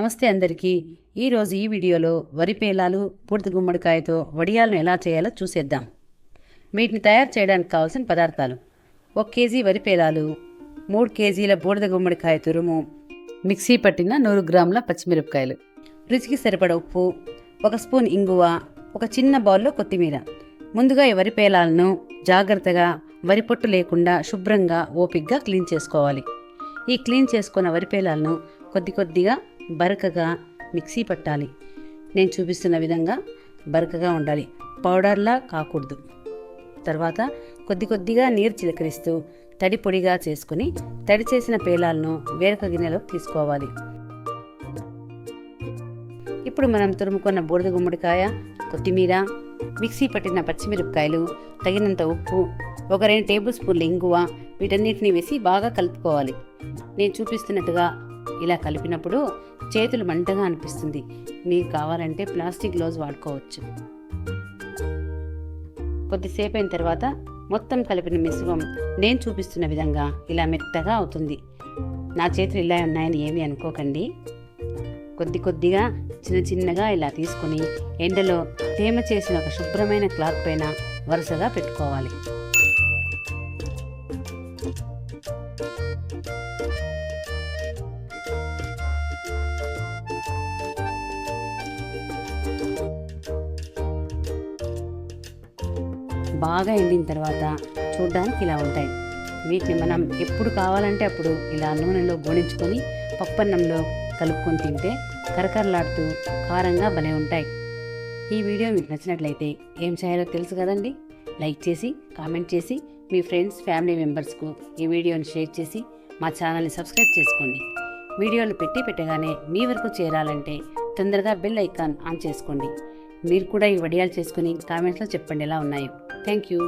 నమస్తే అందరికీ. ఈరోజు ఈ వీడియోలో వరి పేలాలు పూర్తి గుమ్మడికాయతో వడియాలను ఎలా చేయాలో చూసేద్దాం. వీటిని తయారు చేయడానికి కావాల్సిన పదార్థాలు: 1 కేజీ వరి పేలాలు, 3 కేజీల బూడిద గుమ్మడికాయ తురుము, మిక్సీ పట్టిన 100 గ్రాముల పచ్చిమిరపకాయలు, రుచికి సరిపడ ఉప్పు, 1 స్పూన్ ఇంగువ, ఒక చిన్న బౌల్లో కొత్తిమీర. ముందుగా ఈ వరి పేలాలను జాగ్రత్తగా వరి పొట్టు లేకుండా శుభ్రంగా ఓపిగ్గా క్లీన్ చేసుకోవాలి. ఈ క్లీన్ చేసుకున్న వరి పేలాలను కొద్దిగా బరకగా మిక్సీ పట్టాలి. నేను చూపిస్తున్న విధంగా బరకగా ఉండాలి, పౌడర్లా కాకూడదు. తర్వాత కొద్దిగా నీరు చిలకరిస్తూ తడి పొడిగా చేసుకుని తడి చేసిన పేలాలను వేరొక గిన్నెలోకి తీసుకోవాలి. ఇప్పుడు మనం తురుముకున్న బూడిద గుమ్మడికాయ, కొత్తిమీర, మిక్సీ పట్టిన పచ్చిమిరపకాయలు, తగినంత ఉప్పు, 2 టేబుల్ స్పూన్ల ఇంగువ వీటన్నిటిని వేసి బాగా కలుపుకోవాలి. నేను చూపిస్తున్నట్టుగా ఇలా కలిపినప్పుడు చేతులు మంటగా అనిపిస్తుంది. మీకు కావాలంటే ప్లాస్టిక్ గ్లౌజ్ వాడుకోవచ్చు. కొద్దిసేపు అయిన తర్వాత మొత్తం కలిపిన మిశ్రమం నేను చూపిస్తున్న విధంగా ఇలా మెత్తగా అవుతుంది. నా చేతులు ఇలా ఉన్నాయని ఏమీ అనుకోకండి. కొద్దిగా చిన్నగా ఇలా తీసుకొని ఎండలో తేమ చేసిన ఒక శుభ్రమైన క్లాత్ పైన వరుసగా పెట్టుకోవాలి. బాగా ఎండిన తర్వాత చూడడానికి ఇలా ఉంటాయి. వీటిని మనం ఎప్పుడు కావాలంటే అప్పుడు ఇలా నూనెలో గోడించుకొని పప్పన్నంలో కలుపుకొని తింటే కరకరలాడుతూ కారంగా భలే ఉంటాయి. ఈ వీడియో మీకు నచ్చినట్లయితే ఏం చేయాలో తెలుసు కదండి. లైక్ చేసి కామెంట్ చేసి మీ ఫ్రెండ్స్ ఫ్యామిలీ మెంబర్స్కు ఈ వీడియోని షేర్ చేసి మా ఛానల్ని సబ్స్క్రైబ్ చేసుకోండి. వీడియోలు పెట్టగానే మీ వరకు చేరాలంటే తొందరగా బెల్ ఐకాన్ ఆన్ చేసుకోండి. మీరు కూడా ఈ వడియాలు చేసుకుని కామెంట్స్లో చెప్పండి ఎలా ఉన్నాయో. Thank you.